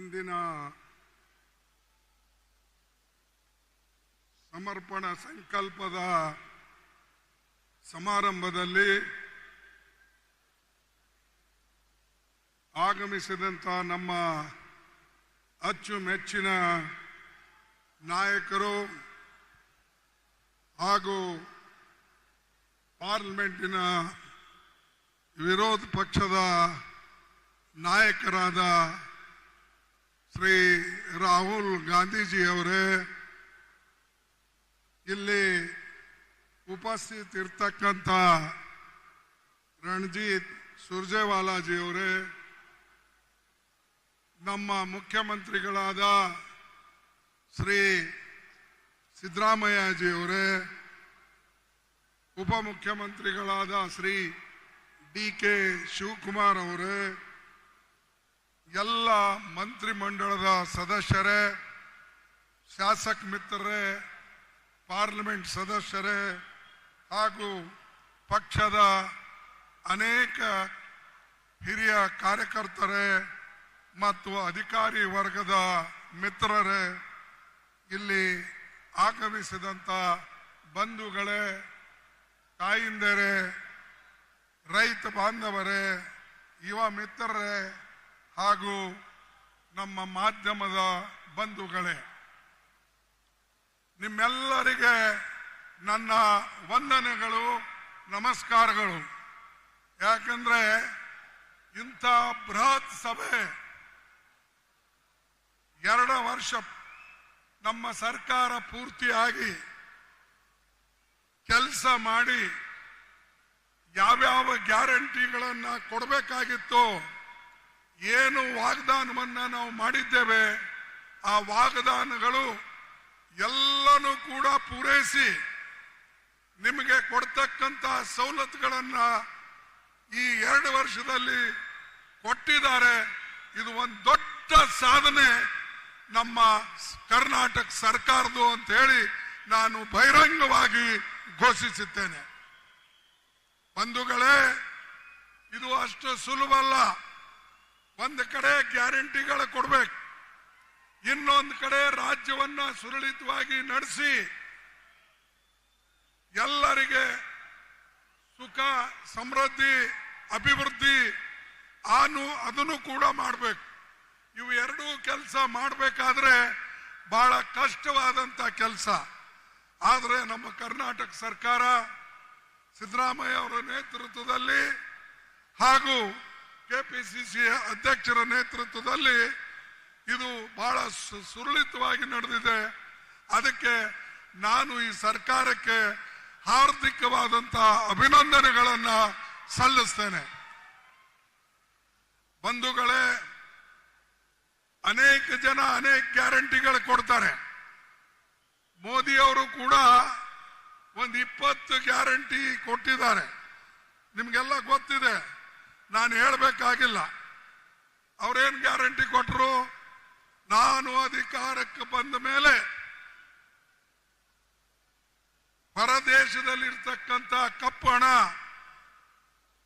ಇಂದಿನ ಸಮರ್ಪಣಾ ಸಂಕಲ್ಪದ ಸಮಾರಂಭದಲ್ಲಿ ಆಗಮಿಸಿದಂತ ನಮ್ಮ ಅಚ್ಚುಮೆಚ್ಚಿನ ನಾಯಕರು ಹಾಗೂ ಪಾರ್ಲಿಮೆಂಟಿನ ವಿರೋಧ ಪಕ್ಷದ ನಾಯಕರಾದ ಶ್ರೀ ರಾಹುಲ್ ಗಾಂಧೀಜಿಯವರೇ, ಇಲ್ಲಿ ಉಪಸ್ಥಿತಿರ್ತಕ್ಕಂಥ ರಣಜಿತ್ ಸುರ್ಜೇವಾಲಾಜಿಯವರೇ, ನಮ್ಮ ಮುಖ್ಯಮಂತ್ರಿಗಳಾದ ಶ್ರೀ ಸಿದ್ದರಾಮಯ್ಯಜಿಯವರೇ, ಉಪಮುಖ್ಯಮಂತ್ರಿಗಳಾದ ಶ್ರೀ ಡಿ.ಕೆ. ಶಿವಕುಮಾರ್ ಅವರೇ, ಎಲ್ಲ ಮಂತ್ರಿಮಂಡಲದ ಸದಸ್ಯರೇ, ಶಾಸಕ ಮಿತ್ರರೇ, ಪಾರ್ಲಿಮೆಂಟ್ ಸದಸ್ಯರೇ ಹಾಗೂ ಪಕ್ಷದ ಅನೇಕ ಹಿರಿಯ ಕಾರ್ಯಕರ್ತರೇ ಮತ್ತು ಅಧಿಕಾರಿ ವರ್ಗದ ಮಿತ್ರರೇ, ಇಲ್ಲಿ ಆಗಮಿಸಿದಂಥ ಬಂಧುಗಳೇ, ತಾಯಿಂದರೇ, ರೈತ ಬಾಂಧವರೇ, ಯುವ ಮಿತ್ರರೇ ಹಾಗೂ ನಮ್ಮ ಮಾಧ್ಯಮದ ಬಂಧುಗಳೇ, ನಿಮ್ಮೆಲ್ಲರಿಗೆ ನನ್ನ ವಂದನೆಗಳು, ನಮಸ್ಕಾರಗಳು. ಯಾಕಂದ್ರೆ ಇಂಥ ಬೃಹತ್ ಸಭೆ 2 ವರ್ಷ ನಮ್ಮ ಸರ್ಕಾರ ಪೂರ್ತಿಯಾಗಿ ಕೆಲಸ ಮಾಡಿ ಯಾವ್ಯಾವ ಗ್ಯಾರಂಟಿಗಳನ್ನ ಕೊಡಬೇಕಾಗಿತ್ತು, ಏನು ವಾಗ್ದಾನವನ್ನ ನಾವು ಮಾಡಿದ್ದೇವೆ, ಆ ವಾಗ್ದಾನಗಳು ಎಲ್ಲನೂ ಕೂಡ ಪೂರೈಸಿ ನಿಮಗೆ ಕೊಡ್ತಕ್ಕಂತ ಸವಲತ್ತುಗಳನ್ನ ಈ 2 ವರ್ಷದಲ್ಲಿ ಕೊಟ್ಟಿದ್ದಾರೆ. ಇದು ಒಂದು ದೊಡ್ಡ ಸಾಧನೆ ನಮ್ಮ ಕರ್ನಾಟಕ ಸರ್ಕಾರದ್ದು ಅಂತ ಹೇಳಿ ನಾನು ಬಹಿರಂಗವಾಗಿ ಘೋಷಿಸುತ್ತೇನೆ. ಬಂಧುಗಳೇ, ಇದು ಅಷ್ಟು ಸುಲಭ ಅಲ್ಲ. ಒಂದು ಕಡೆ ಗ್ಯಾರಂಟಿಗಳು ಕೊಡ್ಬೇಕು, ಇನ್ನೊಂದು ಕಡೆ ರಾಜ್ಯವನ್ನ ಸುರಳಿತವಾಗಿ ನಡೆಸಿ ಎಲ್ಲರಿಗೆ ಸುಖ, ಸಮೃದ್ಧಿ, ಅಭಿವೃದ್ಧಿ ಅದನ್ನು ಕೂಡ ಮಾಡಬೇಕು. ಇವು ಎರಡೂ ಕೆಲಸ ಮಾಡಬೇಕಾದ್ರೆ ಬಹಳ ಕಷ್ಟವಾದಂತ ಕೆಲಸ. ಆದರೆ ನಮ್ಮ ಕರ್ನಾಟಕ ಸರ್ಕಾರ ಸಿದ್ದರಾಮಯ್ಯ ಅವರ ನೇತೃತ್ವದಲ್ಲಿ ಹಾಗೂ ಕೆಪಿಸಿಸಿ ಅಧ್ಯಕ್ಷರ ನೇತೃತ್ವದಲ್ಲಿ ಇದು ಬಹಳ ಸುರಳಿತವಾಗಿ ನಡೆದಿದೆ. ಅದಕ್ಕೆ ನಾನು ಈ ಸರ್ಕಾರಕ್ಕೆ ಹಾರ್ದಿಕವಾದಂತಹ ಅಭಿನಂದನೆಗಳನ್ನ ಸಲ್ಲಿಸ್ತೇನೆ. ಬಂಧುಗಳೇ, ಅನೇಕ ಜನ ಅನೇಕ ಗ್ಯಾರಂಟಿಗಳು ಕೊಡ್ತಾರೆ. ಮೋದಿ ಅವರು ಕೂಡ ಒಂದು 20 ಗ್ಯಾರಂಟಿ ಕೊಟ್ಟಿದ್ದಾರೆ. ನಿಮ್ಗೆಲ್ಲ ಗೊತ್ತಿದೆ, ನಾನು ಹೇಳಬೇಕಾಗಿಲ್ಲ. ಅವ್ರೇನ್ ಗ್ಯಾರಂಟಿ ಕೊಟ್ಟರು? ನಾನು ಅಧಿಕಾರಕ್ಕೆ ಬಂದ ಮೇಲೆ ಹೊರದೇಶದಲ್ಲಿರ್ತಕ್ಕಂಥ ಕಪ್ಪು ಹಣ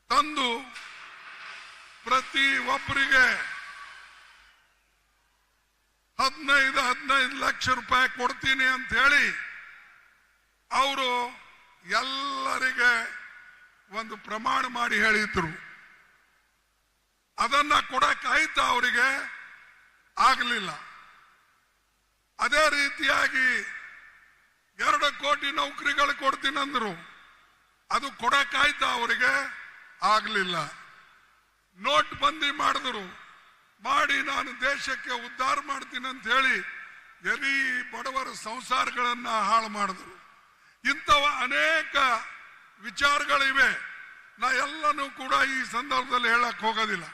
ತಂದು ಪ್ರತಿ ಒಬ್ಬರಿಗೆ 15 ಲಕ್ಷ ರೂಪಾಯಿ ಕೊಡ್ತೀನಿ ಅಂತ ಹೇಳಿ ಅವರು ಎಲ್ಲರಿಗೆ ಒಂದು ಪ್ರಮಾಣ ಮಾಡಿ ಹೇಳಿದ್ರು. ಅದನ್ನ ಕೊಡಕ್ಕಾಯ್ತಾ? ಅವರಿಗೆ ಆಗಲಿಲ್ಲ. ಅದೇ ರೀತಿಯಾಗಿ 2 ಕೋಟಿ ನೌಕರಿಗಳು ಕೊಡ್ತೀನಂದ್ರು. ಅದು ಕೊಡಕ್ಕಾಯ್ತಾ? ಅವರಿಗೆ ಆಗಲಿಲ್ಲ. ನೋಟ್ ಬಂದಿ ಮಾಡಿದ್ರು. ಮಾಡಿ ನಾನು ದೇಶಕ್ಕೆ ಉದ್ಧಾರ ಮಾಡ್ತೀನಿ ಅಂತ ಹೇಳಿ ಎಲ್ಲಿ ಬಡವರ ಸಂಸಾರಗಳನ್ನ ಹಾಳು ಮಾಡಿದ್ರು. ಇಂಥವ ಅನೇಕ ವಿಚಾರಗಳಿವೆ. ನಾ ಎಲ್ಲನೂ ಕೂಡ ಈ ಸಂದರ್ಭದಲ್ಲಿ ಹೇಳಕ್ ಹೋಗೋದಿಲ್ಲ.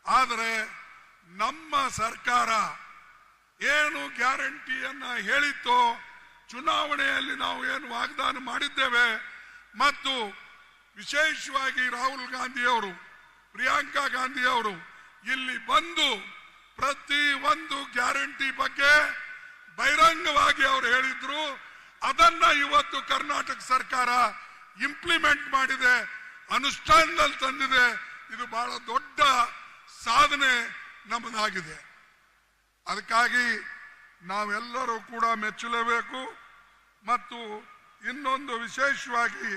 ಆದರೆ ನಮ್ಮ ಸರ್ಕಾರ ಏನು ಗ್ಯಾರಂಟಿಯನ್ನ ಹೇಳಿತ್ತೋ, ಚುನಾವಣೆಯಲ್ಲಿ ನಾವು ಏನು ವಾಗ್ದಾನ ಮಾಡಿದ್ದೇವೆ, ಮತ್ತು ವಿಶೇಷವಾಗಿ ರಾಹುಲ್ ಗಾಂಧಿ ಅವರು, ಪ್ರಿಯಾಂಕಾ ಗಾಂಧಿ ಅವರು ಇಲ್ಲಿ ಬಂದು ಪ್ರತಿ ಒಂದು ಗ್ಯಾರಂಟಿ ಬಗ್ಗೆ ಬಹಿರಂಗವಾಗಿ ಅವರು ಹೇಳಿದ್ರು. ಅದನ್ನ ಇವತ್ತು ಕರ್ನಾಟಕ ಸರ್ಕಾರ ಇಂಪ್ಲಿಮೆಂಟ್ ಮಾಡಿದೆ, ಅನುಷ್ಠಾನದಲ್ಲಿ ತಂದಿದೆ. ಇದು ಬಹಳ ದೊಡ್ಡ ಸಾಧನೆ ನಮ್ಮದಾಗಿದೆ. ಅದಕ್ಕಾಗಿ ನಾವೆಲ್ಲರೂ ಕೂಡ ಮೆಚ್ಚಲೇಬೇಕು. ಮತ್ತು ಇನ್ನೊಂದು ವಿಶೇಷವಾಗಿ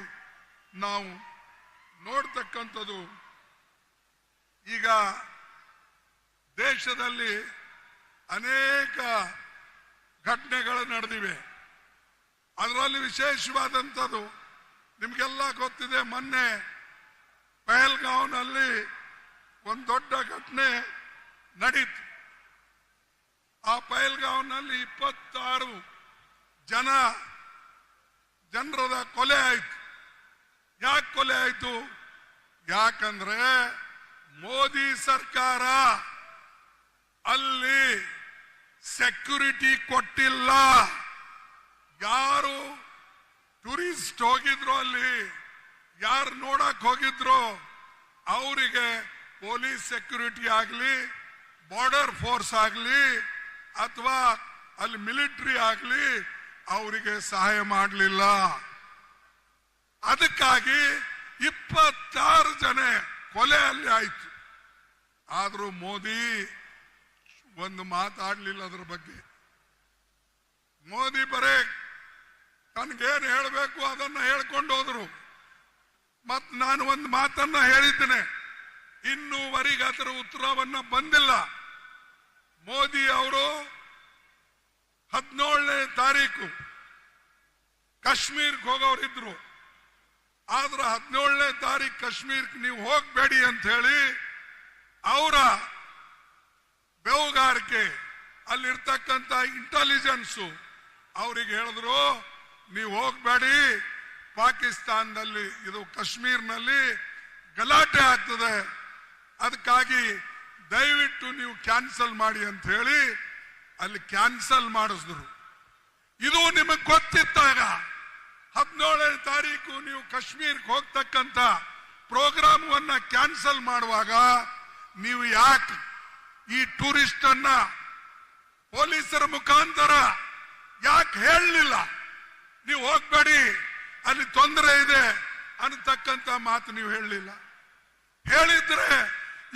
ನಾವು ನೋಡ್ತಕ್ಕಂಥದ್ದು, ಈಗ ದೇಶದಲ್ಲಿ ಅನೇಕ ಘಟನೆಗಳು ನಡೆದಿವೆ. ಅದರಲ್ಲಿ ವಿಶೇಷವಾದಂಥದ್ದು ನಿಮಗೆಲ್ಲ ಗೊತ್ತಿದೆ. ಮೊನ್ನೆ ಪಹಲ್ಗಾಂವ್ನಲ್ಲಿ ಒಂದು ದೊಡ್ಡ ಘಟನೆ ನಡೀತು. ಆ ಪಹಲ್ಗಾಂವ್ನಲ್ಲಿ 26 ಜನರದ ಕೊಲೆ ಆಯ್ತು. ಯಾಕೆ ಕೊಲೆ ಆಯ್ತು? ಯಾಕಂದ್ರೆ ಮೋದಿ ಸರ್ಕಾರ ಅಲ್ಲಿ ಸೆಕ್ಯೂರಿಟಿ ಕೊಟ್ಟಿಲ್ಲ. ಯಾರು ಟೂರಿಸ್ಟ್ ಹೋಗಿದ್ರು, ಅಲ್ಲಿ ಯಾರು ನೋಡಕ್ ಹೋಗಿದ್ರು, ಅವರಿಗೆ ಪೊಲೀಸ್ ಸೆಕ್ಯೂರಿಟಿ ಆಗಲಿ, ಬಾರ್ಡರ್ ಫೋರ್ಸ್ ಆಗಲಿ, ಅಥವಾ ಅಲ್ಲಿ ಮಿಲಿಟರಿ ಆಗಲಿ ಅವರಿಗೆ ಸಹಾಯ ಮಾಡಲಿಲ್ಲ. ಅದಕ್ಕಾಗಿ 26 ಜನ ಕೊಲೆ ಅಲ್ಲಿ ಆಯ್ತು. ಆದ್ರೂ ಮೋದಿ ಒಂದು ಮಾತಾಡ್ಲಿಲ್ಲ ಅದ್ರ ಬಗ್ಗೆ. ಮೋದಿ ಬರೇ ತನ್ಗೇನು ಹೇಳಬೇಕು ಅದನ್ನ ಹೇಳ್ಕೊಂಡು ಹೋದ್ರು. ಮತ್ ನಾನು ಒಂದು ಮಾತನ್ನ ಹೇಳಿದ್ದೇನೆ, ಇನ್ನೂವರೆಗೆ ಅದರ ಉತ್ತರವನ್ನ ಬಂದಿಲ್ಲ. ಮೋದಿ ಅವರು 17ನೇ ತಾರೀಕು ಕಾಶ್ಮೀರ್ಗೆ ಹೋಗೋರಿದ್ರು. ಆದ್ರೆ 17ನೇ ತಾರೀಕು ಕಾಶ್ಮೀರ್ಗೆ ನೀವು ಹೋಗ್ಬೇಡಿ ಅಂತ ಹೇಳಿ ಅವರ ಬೆವುಗಾರಿಕೆ ಅಲ್ಲಿರ್ತಕ್ಕಂಥ ಇಂಟೆಲಿಜೆನ್ಸ್ ಅವರಿಗೆ ಹೇಳಿದ್ರು, ನೀವು ಹೋಗ್ಬೇಡಿ, ಪಾಕಿಸ್ತಾನದಲ್ಲಿ ಇದು ಕಾಶ್ಮೀರ್ನಲ್ಲಿ ಗಲಾಟೆ ಆಗ್ತದೆ, ಅದಕ್ಕಾಗಿ ದಯವಿಟ್ಟು ನೀವು ಕ್ಯಾನ್ಸಲ್ ಮಾಡಿ ಅಂತ ಹೇಳಿ ಅಲ್ಲಿ ಕ್ಯಾನ್ಸಲ್ ಮಾಡಿಸಿದ್ರು. ಇದು ನಿಮಗೆ ಗೊತ್ತಿದ್ದಾಗ 17ನೇ ತಾರೀಕು ನೀವು ಕಾಶ್ಮೀರ್ಗೆ ಹೋಗ್ತಕ್ಕಂಥ ಪ್ರೋಗ್ರಾಮವನ್ನ ಕ್ಯಾನ್ಸಲ್ ಮಾಡುವಾಗ ನೀವು ಯಾಕೆ ಈ ಟೂರಿಸ್ಟ್ ಅನ್ನ ಪೊಲೀಸರ ಮುಖಾಂತರ ಯಾಕೆ ಹೇಳಲಿಲ್ಲ? ನೀವು ಹೋಗ್ಬೇಡಿ, ಅಲ್ಲಿ ತೊಂದರೆ ಇದೆ ಅನ್ನತಕ್ಕಂಥ ಮಾತು ನೀವು ಹೇಳಲಿಲ್ಲ. ಹೇಳಿದ್ರೆ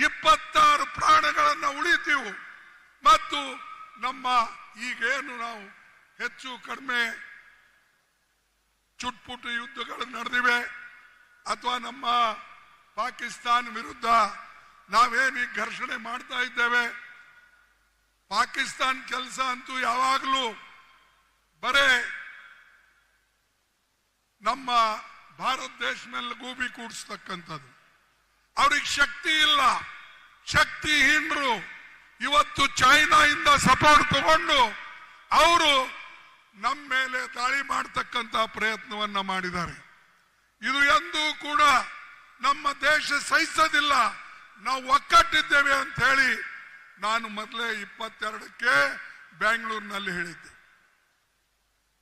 26 ಪ್ರಾಣಗಳನ್ನ ಉಳಿತೀವು. ಮತ್ತು ನಮ್ಮ ಈಗೇನು ನಾವು ಹೆಚ್ಚು ಕಡಿಮೆ ಚುಟ್ಪುಟ್ಟು ಯುದ್ಧಗಳು ನಡೆದಿವೆ, ಅಥವಾ ನಮ್ಮ ಪಾಕಿಸ್ತಾನ ವಿರುದ್ಧ ನಾವೇನು ಘರ್ಷಣೆ ಮಾಡ್ತಾ ಇದ್ದೇವೆ, ಪಾಕಿಸ್ತಾನ ಕೆಲಸ ಅಂತೂ ಯಾವಾಗಲೂ ಬರೇ ನಮ್ಮ ಭಾರತ ದೇಶ ಮೇಲೆ ಗೂಬಿ ಕೂಡಿಸ್ತಕ್ಕಂಥದ್ದು. ಅವ್ರಿಗೆ ಶಕ್ತಿ ಇಲ್ಲ, ಶಕ್ತಿಹೀನರು. ಇವತ್ತು ಚೈನಾದಿಂದ ಸಪೋರ್ಟ್ ತಗೊಂಡು ಅವರು ನಮ್ಮ ಮೇಲೆ ದಾಳಿ ಮಾಡತಕ್ಕಂತ ಪ್ರಯತ್ನವನ್ನ ಮಾಡಿದ್ದಾರೆ. ಇದು ಎಂದೂ ಕೂಡ ನಮ್ಮ ದೇಶ ಸಹಿಸೋದಿಲ್ಲ. ನಾವು ಒಕ್ಕಟ್ಟಿದ್ದೇವೆ ಅಂತ ಹೇಳಿ ನಾನು ಮೊದಲೇ 22ಕ್ಕೆ ಬೆಂಗಳೂರಿನಲ್ಲಿ ಹೇಳಿದ್ದೆ.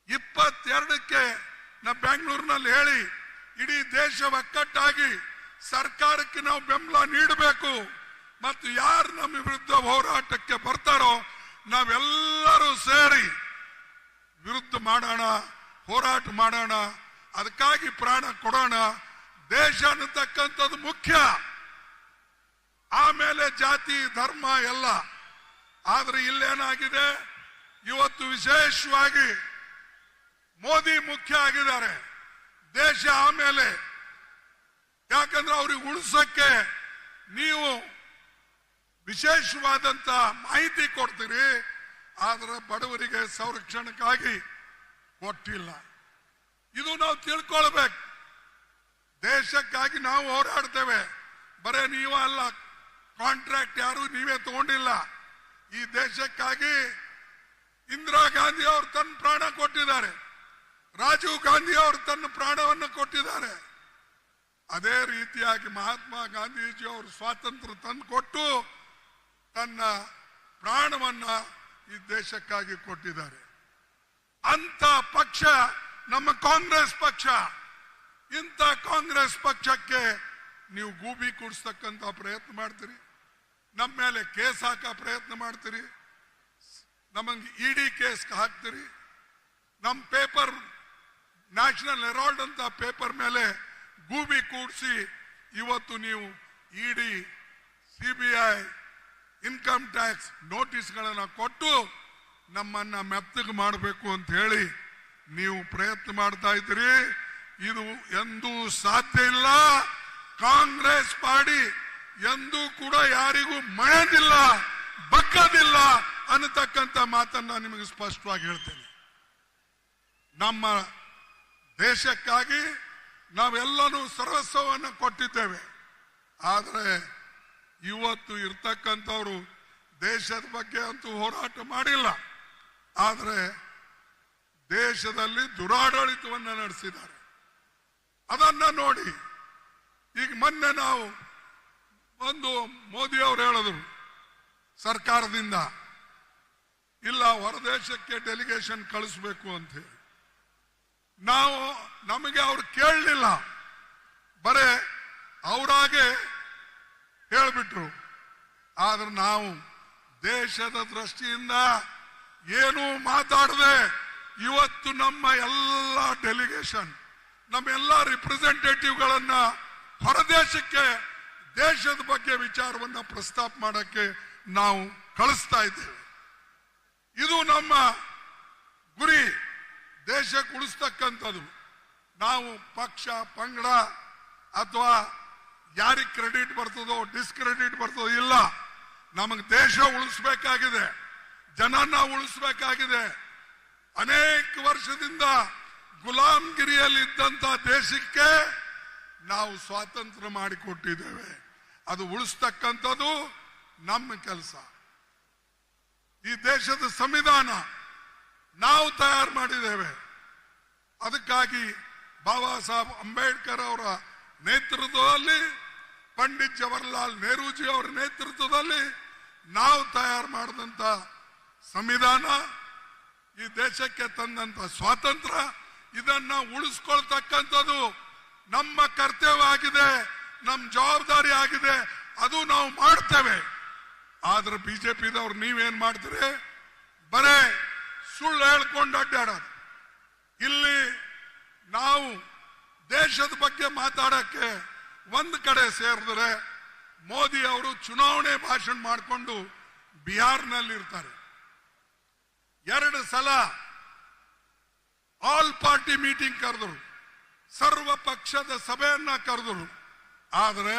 22ಕ್ಕೆ ನಾ ಬೆಂಗಳೂರಿನಲ್ಲಿ ಹೇಳಿ ಇಡೀ ದೇಶ ಒಕ್ಕಟ್ಟಾಗಿ ಸರ್ಕಾರಕ್ಕೆ ನಾವು ಬೆಂಬಲ ನೀಡಬೇಕು. ಮತ್ತು ಯಾರು ನಮ್ಮ ವಿರುದ್ಧ ಹೋರಾಟಕ್ಕೆ ಬರ್ತಾರೋ ನಾವೆಲ್ಲರೂ ಸೇರಿ ವಿರುದ್ಧ ಮಾಡೋಣ, ಹೋರಾಟ ಮಾಡೋಣ, ಅದಕ್ಕಾಗಿ ಪ್ರಾಣ ಕೊಡೋಣ. ದೇಶ ಅನ್ನತಕ್ಕಂಥದ್ದು ಮುಖ್ಯ, ಆಮೇಲೆ ಜಾತಿ ಧರ್ಮ ಎಲ್ಲ. ಆದ್ರೆ ಇಲ್ಲೇನಾಗಿದೆ, ಇವತ್ತು ವಿಶೇಷವಾಗಿ ಮೋದಿ ಮುಖ್ಯ ಆಗಿದ್ದಾರೆ, ದೇಶ ಆಮೇಲೆ. ಯಾಕಂದ್ರೆ ಅವ್ರಿಗೆ ಉಳಿಸಕ್ಕೆ ನೀವು ವಿಶೇಷವಾದಂತ ಮಾಹಿತಿ ಕೊಡ್ತೀರಿ, ಆದ್ರೆ ಬಡವರಿಗೆ ಸಂರಕ್ಷಣೆಗಾಗಿ ಕೊಟ್ಟಿಲ್ಲ. ಇದು ನಾವು ತಿಳ್ಕೊಳ್ಬೇಕು. ದೇಶಕ್ಕಾಗಿ ನಾವು ಹೋರಾಡ್ತೇವೆ, ಬರೇ ನೀವು ಅಲ್ಲ, ಕಾಂಟ್ರಾಕ್ಟ್ ಯಾರು ನೀವೇ ತಗೊಂಡಿಲ್ಲ. ಈ ದೇಶಕ್ಕಾಗಿ ಇಂದಿರಾ ಗಾಂಧಿ ಅವರು ತನ್ನ ಪ್ರಾಣ ಕೊಟ್ಟಿದ್ದಾರೆ, ರಾಜೀವ್ ಗಾಂಧಿ ಅವರು ತನ್ನ ಪ್ರಾಣವನ್ನು ಕೊಟ್ಟಿದ್ದಾರೆ. ಅದೇ ರೀತಿಯಾಗಿ ಮಹಾತ್ಮ ಗಾಂಧೀಜಿ ಅವರು ಸ್ವಾತಂತ್ರ್ಯ ತಂದು ಕೊಟ್ಟು ತನ್ನ ಪ್ರಾಣವನ್ನ ಈ ದೇಶಕ್ಕಾಗಿ ಕೊಟ್ಟಿದ್ದಾರೆ. ಅಂತ ಪಕ್ಷ ನಮ್ಮ ಕಾಂಗ್ರೆಸ್ ಪಕ್ಷ. ಇಂಥ ಕಾಂಗ್ರೆಸ್ ಪಕ್ಷಕ್ಕೆ ನೀವು ಗೂಬಿ ಕೂಡಿಸ್ತಕ್ಕಂಥ ಪ್ರಯತ್ನ ಮಾಡ್ತೀರಿ, ನಮ್ಮ ಮೇಲೆ ಕೇಸ್ ಹಾಕ ಪ್ರಯತ್ನ ಮಾಡ್ತೀರಿ, ನಮಗೆ ಇಡಿ ಕೇಸ್ ಹಾಕ್ತೀರಿ. ನಮ್ಮ ಪೇಪರ್ ನ್ಯಾಷನಲ್ ಹೆರಾಲ್ಡ್ ಅಂತ ಪೇಪರ್ ಮೇಲೆ ಗೂಬಿ ಕೂಡಿಸಿ ಇವತ್ತು ನೀವು ಇಡಿ, ಸಿಬಿಐ ಇನ್ಕಮ್ ಟ್ಯಾಕ್ಸ್ ನೋಟಿಸ್ಗಳನ್ನು ಕೊಟ್ಟು ನಮ್ಮನ್ನ ಮೆತ್ತಗೆ ಮಾಡಬೇಕು ಅಂತ ಹೇಳಿ ನೀವು ಪ್ರಯತ್ನ ಮಾಡ್ತಾ ಇದ್ದೀರಿ. ಇದು ಎಂದೂ ಸಾಧ್ಯ ಇಲ್ಲ. ಕಾಂಗ್ರೆಸ್ ಪಾರ್ಟಿ ಎಂದೂ ಕೂಡ ಯಾರಿಗೂ ಮಳೆದಿಲ್ಲ, ಬಗ್ಗದಿಲ್ಲ ಅನ್ನತಕ್ಕಂಥ ಮಾತನ್ನ ನಿಮಗೆ ಸ್ಪಷ್ಟವಾಗಿ ಹೇಳ್ತೇನೆ. ನಮ್ಮ ದೇಶಕ್ಕಾಗಿ ನಾವೆಲ್ಲರೂ ಸರ್ವಸ್ವವನ್ನು ಕೊಟ್ಟಿದ್ದೇವೆ. ಆದರೆ ಇವತ್ತು ಇರ್ತಕ್ಕಂಥವ್ರು ದೇಶದ ಬಗ್ಗೆ ಅಂತೂ ಹೋರಾಟ ಮಾಡಿಲ್ಲ. ಆದರೆ ದೇಶದಲ್ಲಿ ದುರಾಡಳಿತವನ್ನು ನಡೆಸಿದ್ದಾರೆ. ಅದನ್ನ ನೋಡಿ ಈಗ ಮೊನ್ನೆ ನಾವು ಮೋದಿ ಅವರು ಹೇಳಿದ್ರು ಸರ್ಕಾರದಿಂದ ಇಲ್ಲ ಹೊರದೇಶಕ್ಕೆ ಡೆಲಿಗೇಷನ್ ಕಳಿಸ್ಬೇಕು ಅಂತ ಹೇಳಿ. ನಮಗೆ ಅವ್ರು ಕೇಳಲಿಲ್ಲ, ಬರೇ ಅವರಾಗೆ ಹೇಳ್ಬಿಟ್ರು. ಆದ್ರೆ ನಾವು ದೇಶದ ದೃಷ್ಟಿಯಿಂದ ಏನೂ ಮಾತಾಡದೆ ಇವತ್ತು ನಮ್ಮ ಎಲ್ಲ ಡೆಲಿಗೇಷನ್, ನಮ್ಮ ಎಲ್ಲ ರಿಪ್ರೆಸೆಂಟೇಟಿವ್ಗಳನ್ನ ಹೊರದೇಶಕ್ಕೆ ದೇಶದ ಬಗ್ಗೆ ವಿಚಾರವನ್ನ ಪ್ರಸ್ತಾಪ ಮಾಡಕ್ಕೆ ನಾವು ಕಳಿಸ್ತಾ ಇದ್ದೇವೆ. ಇದು ನಮ್ಮ ಗುರಿ, ದೇಶಕ್ಕೆ ಉಳಿಸ್ತಕ್ಕಂಥದ್ದು. ನಾವು ಪಕ್ಷ ಪಂಗಡ ಅಥವಾ ಯಾರಿಗೆ ಕ್ರೆಡಿಟ್ ಬರ್ತದೋ ಡಿಸ್ಕ್ರೆಡಿಟ್ ಬರ್ತದೋ ಇಲ್ಲ. ನಮಗೆ ದೇಶ ಉಳಿಸ್ಬೇಕಾಗಿದೆ, ಜನನ ಉಳಿಸ್ಬೇಕಾಗಿದೆ. ಅನೇಕ ವರ್ಷದಿಂದ ಗುಲಾಮಗಿರಿಯಲ್ಲಿ ಇದ್ದಂತ ದೇಶಕ್ಕೆ ನಾವು ಸ್ವಾತಂತ್ರ್ಯ ಮಾಡಿಕೊಟ್ಟಿದ್ದೇವೆ. ಅದು ಉಳಿಸ್ತಕ್ಕಂಥದ್ದು ನಮ್ಮ ಕೆಲಸ. ಈ ದೇಶದ ಸಂವಿಧಾನ ನಾವು ತಯಾರು ಮಾಡಿದ್ದೇವೆ. ಅದಕ್ಕಾಗಿ ಬಾಬಾ ಸಾಹೇಬ್ ಅಂಬೇಡ್ಕರ್ ಅವರ ನೇತೃತ್ವದಲ್ಲಿ, ಪಂಡಿತ್ ಜವಾಹರ್ಲಾಲ್ ನೆಹರೂಜಿ ಅವರ ನೇತೃತ್ವದಲ್ಲಿ ನಾವು ತಯಾರು ಮಾಡಿದಂತ ಸಂವಿಧಾನ, ಈ ದೇಶಕ್ಕೆ ತಂದಂತ ಸ್ವಾತಂತ್ರ್ಯ, ಇದನ್ನ ಉಳಿಸ್ಕೊಳ್ತಕ್ಕಂಥದ್ದು ನಮ್ಮ ಕರ್ತವ್ಯ ಆಗಿದೆ, ನಮ್ಮ ಜವಾಬ್ದಾರಿ ಆಗಿದೆ. ಅದು ನಾವು ಮಾಡ್ತೇವೆ. ಆದ್ರೆ ಬಿಜೆಪಿದವ್ರು ನೀವೇನ್ ಮಾಡ್ತೀರಿ? ಬರೇ ಸುಳ್ಳು ಹೇಳ್ಕೊಂಡು ಅಡ್ಡಾಡೋದು. ಇಲ್ಲಿ ನಾವು ದೇಶದ ಬಗ್ಗೆ ಮಾತಾಡಕ್ಕೆ ಒಂದು ಕಡೆ ಸೇರಿದ್ರೆ ಮೋದಿ ಅವರು ಚುನಾವಣೆ ಭಾಷಣ ಮಾಡಿಕೊಂಡು ಬಿಹಾರ್ನಲ್ಲಿ ಇರ್ತಾರೆ. 2 ಸಲ ಆಲ್ ಪಾರ್ಟಿ ಮೀಟಿಂಗ್ ಕರೆದರು, ಸರ್ವ ಪಕ್ಷದ ಸಭೆಯನ್ನ ಕರೆದರು. ಆದರೆ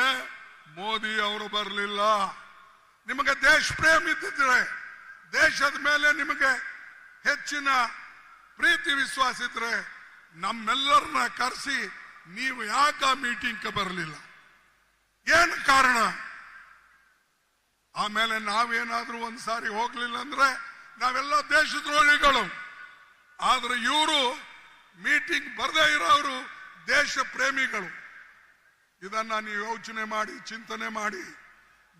ಮೋದಿ ಅವರು ಬರಲಿಲ್ಲ. ನಿಮಗೆ ದೇಶ ಪ್ರೇಮ ಇದ್ದಿದ್ರೆ, ದೇಶದ ಮೇಲೆ ನಿಮಗೆ ಹೆಚ್ಚಿನ ಪ್ರೀತಿ ವಿಶ್ವಾಸ ಇದ್ರೆ ನಮ್ಮೆಲ್ಲರನ್ನ ಕರೆಸಿ ನೀವು ಯಾಕೆ ಆ ಮೀಟಿಂಗ್ ಬರಲಿಲ್ಲ? ಏನು ಕಾರಣ? ಆಮೇಲೆ ನಾವೇನಾದ್ರೂ ಒಂದ್ಸಾರಿ ಹೋಗ್ಲಿಲ್ಲ ಅಂದ್ರೆ ನಾವೆಲ್ಲ ದೇಶದ್ರೋಹಿಗಳು. ಆದ್ರೆ ಇವರು ಮೀಟಿಂಗ್ ಬರದೇ ಇರೋರು ದೇಶ ಪ್ರೇಮಿಗಳು. ಇದನ್ನ ನೀವು ಯೋಚನೆ ಮಾಡಿ, ಚಿಂತನೆ ಮಾಡಿ.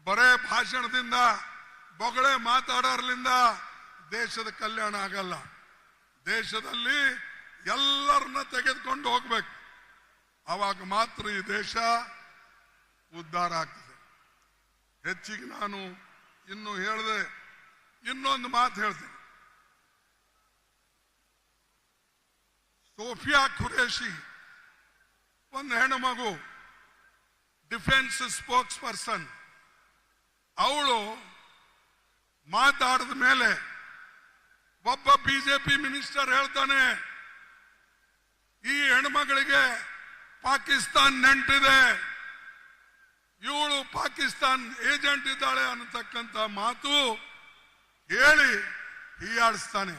ಬರೇ ಭಾಷಣದಿಂದ, ಬೊಗಳೆ ಮಾತಾಡೋರ್ಲಿಂದ ದೇಶದ ಕಲ್ಯಾಣ ಆಗಲ್ಲ. ದೇಶದಲ್ಲಿ ಎಲ್ಲರನ್ನ ತೆಗೆದುಕೊಂಡು ಹೋಗ್ಬೇಕು. ಅವಾಗ ಮಾತ್ರ ಈ ದೇಶ ಉದ್ಧಾರ ಆಗ್ತದೆ. ಹೆಚ್ಚಿಗೆ ನಾನು ಇನ್ನು ಹೇಳಿದೆ, ಇನ್ನೊಂದು ಮಾತು ಹೇಳ್ತೇನೆ. ಸೋಫಿಯಾ ಖುರೇಶಿ ಒಂದು ಹೆಣ್ಣು ಮಗು, ಡಿಫೆನ್ಸ್ ಸ್ಪೋಕ್ಸ್ ಪರ್ಸನ್. ಅವಳು ಮಾತಾಡಿದ ಮೇಲೆ ಒಬ್ಬ ಬಿಜೆಪಿ ಮಿನಿಸ್ಟರ್ ಹೇಳ್ತಾನೆ, ಈ ಹೆಣ್ಮಗಳಿಗೆ ಪಾಕಿಸ್ತಾನ್ ನೆಂಟಿದೆ, ಇವಳು ಪಾಕಿಸ್ತಾನ್ ಏಜೆಂಟ್ ಇದ್ದಾಳೆ ಅನ್ನತಕ್ಕಂಥ ಮಾತು ಹೇಳಿ ಹೀಯಾಡಿಸ್ತಾನೆ.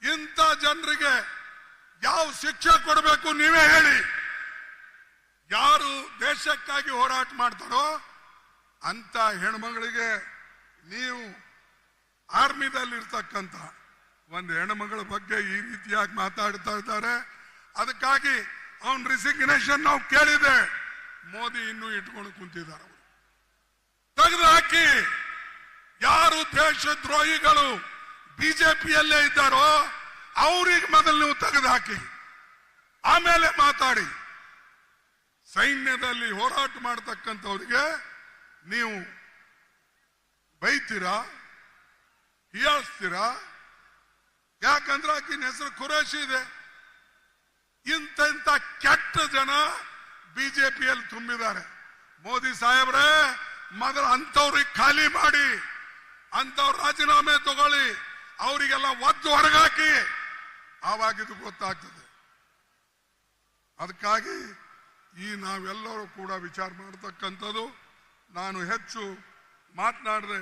ಇಂಥ ಜನರಿಗೆ ಯಾವ ಶಿಕ್ಷೆ ಕೊಡಬೇಕು ನೀವೇ ಹೇಳಿ. ಯಾರು ದೇಶಕ್ಕಾಗಿ ಹೋರಾಟ ಮಾಡ್ತಾರೋ ಅಂತ ಹೆಣ್ಮಗಳಿಗೆ ನೀವು ಆರ್ಮಿದಲ್ಲಿರ್ತಕ್ಕಂಥ ಒಂದು ಹೆಣ್ಮಗಳ ಬಗ್ಗೆ ಈ ರೀತಿಯಾಗಿ ಮಾತಾಡ್ತಾ ಇದ್ದಾರೆ. ಅದಕ್ಕಾಗಿ ಅವನ್ ರಿಸಿಗ್ನೇಷನ್ ನಾವು ಕೇಳಿದೆ. ಮೋದಿ ಇನ್ನೂ ಇಟ್ಕೊಂಡು ಕುಂತಿದ್ದಾರೆ. ತೆಗೆದು ಹಾಕಿ. ಯಾರು ದೇಶದ್ರೋಹಿಗಳು ಬಿಜೆಪಿಯಲ್ಲೇ ಇದ್ದಾರೋ ಅವ್ರಿಗೆ ಮೊದಲು ನೀವು ತೆಗೆದು ಹಾಕಿ, ಆಮೇಲೆ ಮಾತಾಡಿ. ಸೈನ್ಯದಲ್ಲಿ ಹೋರಾಟ ಮಾಡತಕ್ಕಂಥವ್ರಿಗೆ ನೀವು ಬೈತೀರಾ, ಹೀಯಾಳಿಸ್ತೀರಾ? ಯಾಕಂದ್ರೆ ಆಕಿನ ಹೆಸರು ಖುರೇಶಿ ಇದೆ. ಇಂಥ ಕೆಟ್ಟ ಜನ ಬಿಜೆಪಿಯಲ್ಲಿ ತುಂಬಿದ್ದಾರೆ. ಮೋದಿ ಸಾಹೇಬ್ರೆ, ಮೊದಲು ಅಂತವ್ರಿಗೆ ಖಾಲಿ ಮಾಡಿ, ಅಂತವ್ರು ರಾಜೀನಾಮೆ ತಗೊಳ್ಳಿ, ಅವರಿಗೆಲ್ಲ ಒದ್ದು ಹೊರಗಾಕಿ, ಆವಾಗ ಇದು ಗೊತ್ತಾಗ್ತದೆ. ಅದಕ್ಕಾಗಿ ಈ ನಾವೆಲ್ಲರೂ ಕೂಡ ವಿಚಾರ ಮಾಡತಕ್ಕಂಥದ್ದು. ನಾನು ಹೆಚ್ಚು ಮಾತನಾಡಿದೆ,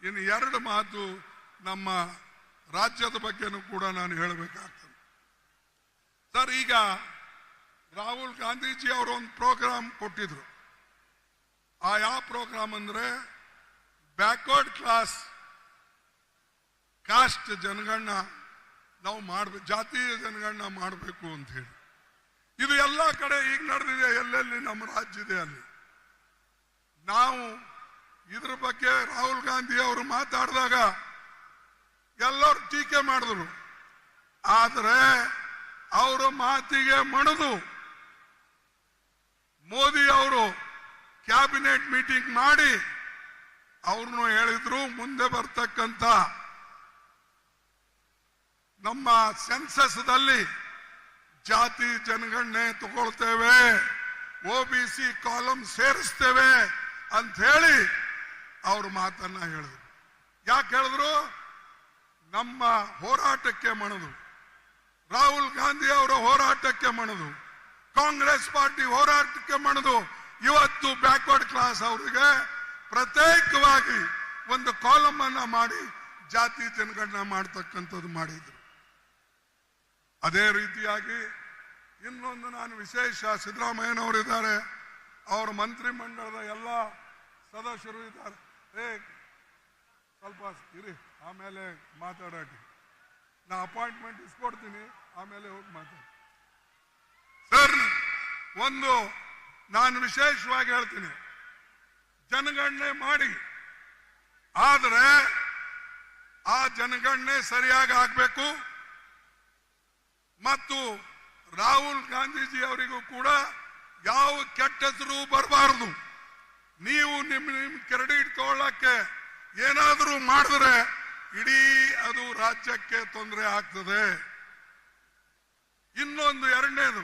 ಇನ್ನು 2 ಮಾತು ನಮ್ಮ ರಾಜ್ಯದ ಬಗ್ಗೆನೂ ಕೂಡ ನಾನು ಹೇಳಬೇಕಾಗ್ತದೆ. ಸರ್, ಈಗ ರಾಹುಲ್ ಗಾಂಧೀಜಿ ಅವರು ಒಂದು ಪ್ರೋಗ್ರಾಮ್ ಕೊಟ್ಟಿದ್ರು. ಆ ಯಾವ ಪ್ರೋಗ್ರಾಮ್ ಅಂದ್ರೆ ಬ್ಯಾಕ್ವರ್ಡ್ ಕ್ಲಾಸ್ ಕಾಸ್ಟ್ ಜನಗಣನ ನಾವು ಮಾಡಬೇಕು, ಜಾತಿಯ ಜನಗಣನ ಮಾಡಬೇಕು ಅಂತ ಹೇಳಿ. ಇದು ಎಲ್ಲ ಕಡೆ ಈಗ ನಡೆದಿದೆ, ಎಲ್ಲೆಲ್ಲಿ ನಮ್ಮ ರಾಜ್ಯ ಇದೆ ಅಲ್ಲಿ. ನಾವು ಇದ್ರ ಬಗ್ಗೆ ರಾಹುಲ್ ಗಾಂಧಿ ಅವರು ಮಾತಾಡಿದಾಗ ಎಲ್ಲರೂ ಟೀಕೆ ಮಾಡಿದ್ರು. ಆದರೆ ಅವರ ಮಾತಿಗೆ ಮಣಿದು ಮೋದಿ ಅವರು ಕ್ಯಾಬಿನೆಟ್ ಮೀಟಿಂಗ್ ಮಾಡಿ ಅವ್ರನ್ನು ಹೇಳಿದ್ರು, ಮುಂದೆ ಬರ್ತಕ್ಕಂಥ ನಮ್ಮ ಸೆನ್ಸಸ್ದಲ್ಲಿ ಜಾತಿ ಜನಗಣನೆ ತಗೊಳ್ತೇವೆ, OBC ಕಾಲಮ್ ಸೇರಿಸ್ತೇವೆ ಅಂತ ಹೇಳಿ ಅವ್ರ ಮಾತನ್ನ ಹೇಳಿದ್ರು. ಯಾಕೆ ಹೇಳಿದ್ರು? ನಮ್ಮ ಹೋರಾಟಕ್ಕೆ ಮಣಿದು, ರಾಹುಲ್ ಗಾಂಧಿ ಅವರ ಹೋರಾಟಕ್ಕೆ ಮಣಿದು, ಕಾಂಗ್ರೆಸ್ ಪಾರ್ಟಿ ಹೋರಾಟಕ್ಕೆ ಮಣಿದು ಇವತ್ತು ಬ್ಯಾಕ್ವರ್ಡ್ ಕ್ಲಾಸ್ ಅವರಿಗೆ ಪ್ರತ್ಯೇಕವಾಗಿ ಒಂದು ಕಾಲಮ್ ಅನ್ನ ಮಾಡಿ ಜಾತಿ ಜನಗಣನೆ ಮಾಡತಕ್ಕಂಥದ್ದು ಮಾಡಿದ್ರು. ಅದೇ ರೀತಿಯಾಗಿ ಇನ್ನೊಂದು ನಾನು ವಿಶೇಷ, ಸಿದ್ದರಾಮಯ್ಯನವರಿದ್ದಾರೆ, ಅವರ ಮಂತ್ರಿ ಮಂಡಲದ ಎಲ್ಲ ಸದಸ್ಯರು ಇದ್ದಾರೆ. ಸ್ವಲ್ಪ ಇರಿ, ಆಮೇಲೆ ಮಾತಾಡೋಕೆ ನಾ ಅಪಾಯಿಂಟ್ಮೆಂಟ್ ಇಸ್ಕೊಡ್ತೀನಿ, ಆಮೇಲೆ ಹೋಗಿ ಮಾತಾಡಿ. ಸರ್, ಒಂದು ನಾನು ವಿಶೇಷವಾಗಿ ಹೇಳ್ತೀನಿ, ಜನಗಣನೆ ಮಾಡಿ, ಆದರೆ ಆ ಜನಗಣನೆ ಸರಿಯಾಗಿ ಆಗಬೇಕು. ಮತ್ತು ರಾಹುಲ್ ಗಾಂಧೀಜಿ ಅವರಿಗೂ ಕೂಡ ಯಾವ ಕೆಟ್ಟ ಹೆಸರು ಬರಬಾರದು. ನೀವು ನಿಮ್ಮ ಕ್ರೆಡಿಟ್ ತಗೊಳ್ಳಕ್ಕೆ ಏನಾದರೂ ಮಾಡಿದ್ರೆ ಇಡೀ ಅದು ರಾಜ್ಯಕ್ಕೆ ತೊಂದರೆ ಆಗ್ತದೆ. ಇನ್ನೊಂದು 2ನೇದು,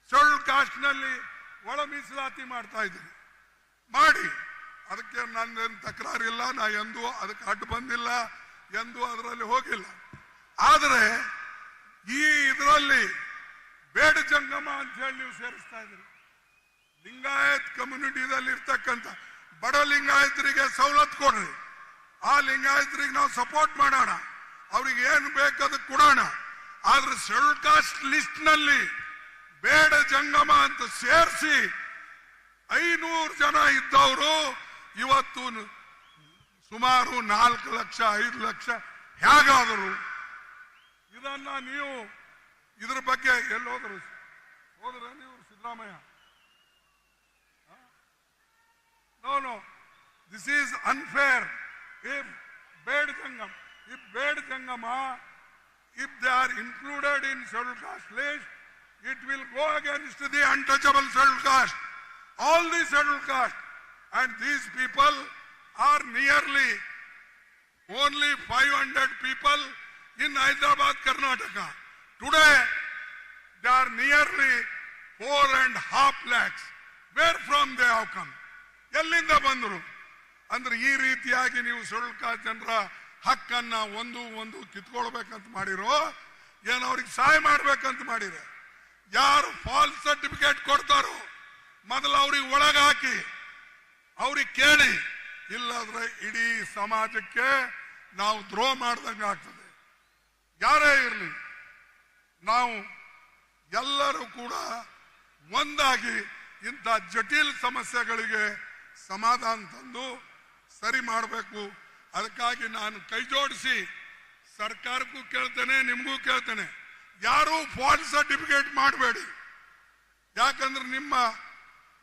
ಶೆಡ್ಯೂಲ್ ಕಾಸ್ಟ್ ನಲ್ಲಿ ಒಳ ಮೀಸಲಾತಿ ಮಾಡ್ತಾ ಇದ್ದೀರಿ, ಮಾಡಿ, ಅದಕ್ಕೆ ನನ್ನೇನು ತಕರಾರಿಲ್ಲ, ನಾ ಎಂದೂ ಅದಕ್ಕೆ ಅಡ್ಡು ಬಂದಿಲ್ಲ, ಎಂದೂ ಅದರಲ್ಲಿ ಹೋಗಿಲ್ಲ. ಆದರೆ ಈ ಇದರಲ್ಲಿ ಬೇಡ ಜಂಗಮ ಅಂತ ಹೇಳಿ ನೀವು ಸೇರಿಸ್ತಾ ಇದ್ದೀರಿ. ಲಿಂಗಾಯತ್ ಕಮ್ಯುನಿಟಿದಲ್ಲಿ ಇರ್ತಕ್ಕಂಥ ಬಡ ಲಿಂಗಾಯತರಿಗೆ ಸವಲತ್ತು ಕೊಡ್ರಿ, ಆ ಲಿಂಗಾಯತರಿಗೆ ನಾವು ಸಪೋರ್ಟ್ ಮಾಡೋಣ, ಅವ್ರಿಗೆ ಏನು ಬೇಕಾದ ಕೊಡೋಣ. ಆದ್ರೆ ಶೆಡ್ಯೂಲ್ ಕಾಸ್ಟ್ ಲಿಸ್ಟ್ ನಲ್ಲಿ ಬೇಡ ಜಂಗಮ ಅಂತ ಸೇರಿಸಿ 500 ಜನ ಇದ್ದವರು ಇವತ್ತು ಸುಮಾರು 4 ಲಕ್ಷ 5 ಲಕ್ಷ ಹೇಗಾದರು? ಇದನ್ನ ನೀವು ಇದ್ರ ಬಗ್ಗೆ ಎಲ್ಲೋದ್ರು ಹೋದ್ರೆ ನೀವು Siddaramaiah? No, this is unfair. If Bed Jangama, if they are included in scheduled caste list, it will go against the untouchable scheduled caste, all the scheduled caste, and these people are nearly only 500 people in Hyderabad, Karnataka. Today, they are nearly 4.5 lakhs. Where from they have come? ಎಲ್ಲಿಂದ ಬಂದರು? ಅಂದ್ರೆ ಈ ರೀತಿಯಾಗಿ ನೀವು schedule caste ಜನರ ಹಕ್ಕನ್ನ ಒಂದು ಕಿತ್ಕೊಳ್ಬೇಕಂತ ಮಾಡಿರೋ, ಏನು ಅವ್ರಿಗೆ ಸಹಾಯ ಮಾಡ್ಬೇಕಂತ ಮಾಡಿರೋ? ಯಾರು ಫಾಲ್ಸ್ ಸರ್ಟಿಫಿಕೇಟ್ ಕೊಡ್ತಾರೋ ಮೊದಲು ಅವ್ರಿಗೆ ಒಳಗಾಕಿ ಅವ್ರಿಗೆ ಕೇಳಿ, ಇಲ್ಲಾದ್ರೆ ಇಡೀ ಸಮಾಜಕ್ಕೆ ನಾವು ದ್ರೋಹ ಮಾಡ್ದಂಗೆ ಆಗ್ತದೆ. ಯಾರೇ ಇರಲಿ, ನಾವು ಎಲ್ಲರೂ ಕೂಡ ಒಂದಾಗಿ ಇಂಥ ಜಟಿಲ ಸಮಸ್ಯೆಗಳಿಗೆ ಸಮಾಧಾನ ತಂದು ಸರಿ ಮಾಡಬೇಕು. ಅದಕ್ಕಾಗಿ ನಾನು ಕೈ ಜೋಡಿಸಿ ಸರ್ಕಾರಕ್ಕೂ ಕೇಳ್ತೇನೆ, ನಿಮಗೂ ಕೇಳ್ತೇನೆ, ಯಾರೂ ಫಾಲ್ಸ್ ಸರ್ಟಿಫಿಕೇಟ್ ಮಾಡಬೇಡಿ. ಯಾಕಂದ್ರೆ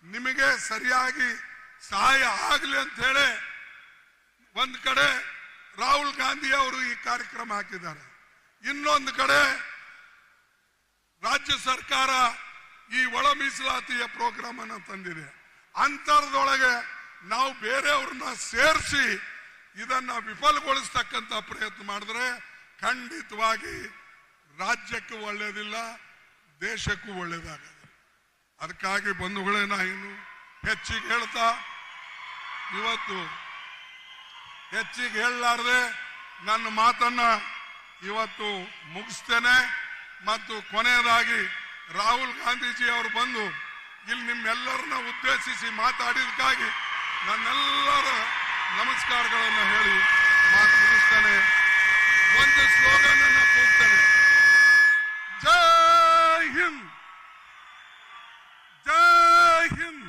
ನಿಮಗೆ ಸರಿಯಾಗಿ ಸಹಾಯ ಆಗಲಿ ಅಂತ ಹೇಳಿ ಒಂದು ಕಡೆ ರಾಹುಲ್ ಗಾಂಧಿ ಅವರು ಈ ಕಾರ್ಯಕ್ರಮ ಹಾಕಿದ್ದಾರೆ, ಇನ್ನೊಂದು ಕಡೆ ರಾಜ್ಯ ಸರ್ಕಾರ ಈ ಒಳ ಮೀಸಲಾತಿಯ ಪ್ರೋಗ್ರಾಮ್ ಅನ್ನು ತಂದಿದೆ. ಅಂತರದೊಳಗೆ ನಾವು ಬೇರೆಯವ್ರನ್ನ ಸೇರಿಸಿ ಇದನ್ನ ವಿಫಲಗೊಳಿಸ್ತಕ್ಕಂಥ ಪ್ರಯತ್ನ ಮಾಡಿದ್ರೆ ಖಂಡಿತವಾಗಿ ರಾಜ್ಯಕ್ಕೂ ಒಳ್ಳೆಯದಿಲ್ಲ, ದೇಶಕ್ಕೂ ಒಳ್ಳೆಯದಾಗಲ್ಲ. ಅದಕ್ಕಾಗಿ ಬಂಧುಗಳೇ, ನಾ ಇನ್ನು ಹೆಚ್ಚಿಗೆ ಹೇಳ್ತಾ ಇವತ್ತು ಹೆಚ್ಚಿಗೆ ಹೇಳಲಾರ್ದೆ ನನ್ನ ಮಾತನ್ನ ಇವತ್ತು ಮುಗಿಸ್ತೇನೆ. ಮತ್ತು ಕೊನೆಯದಾಗಿ ರಾಹುಲ್ ಗಾಂಧೀಜಿ ಅವರು ಬಂದು ಇಲ್ಲಿ ನಿಮ್ಮೆಲ್ಲರನ್ನ ಉದ್ದೇಶಿಸಿ ಮಾತಾಡಿದಕ್ಕಾಗಿ ನನ್ನೆಲ್ಲರ ನಮಸ್ಕಾರಗಳನ್ನು ಹೇಳಿ ಮಾತು ಮುಗಿಸ್ತೇನೆ. ಒಂದು ಸ್ಲೋಗನ್ ಅನ್ನ ಕೂಗ್ತೇನೆ, ಜೈ ಹಿಂದ್, ಜೈ ಹಿಂದ್.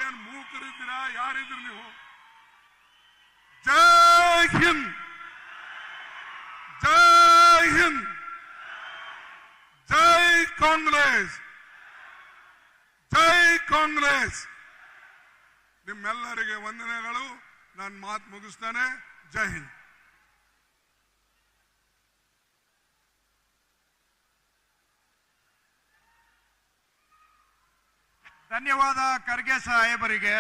ಏನ್ ಮೂಕರಿದ್ದೀರಾ? ಯಾರಿದ್ರು ನೀವು? ಜೈ ಹಿಂದ್, ಜೈ ಹಿಂದ್, ಜೈ ಕಾಂಗ್ರೆಸ್, ಜೈ ಕಾಂಗ್ರೆಸ್. ನಿಮ್ಮೆಲ್ಲರಿಗೆ ವಂದನೆಗಳು. ನಾನು ಮಾತು ಮುಗಿಸ್ತೇನೆ. ಜೈ ಹಿಂದ್. ಧನ್ಯವಾದ ಖರ್ಗೆ ಸಾಹೇಬರಿಗೆ.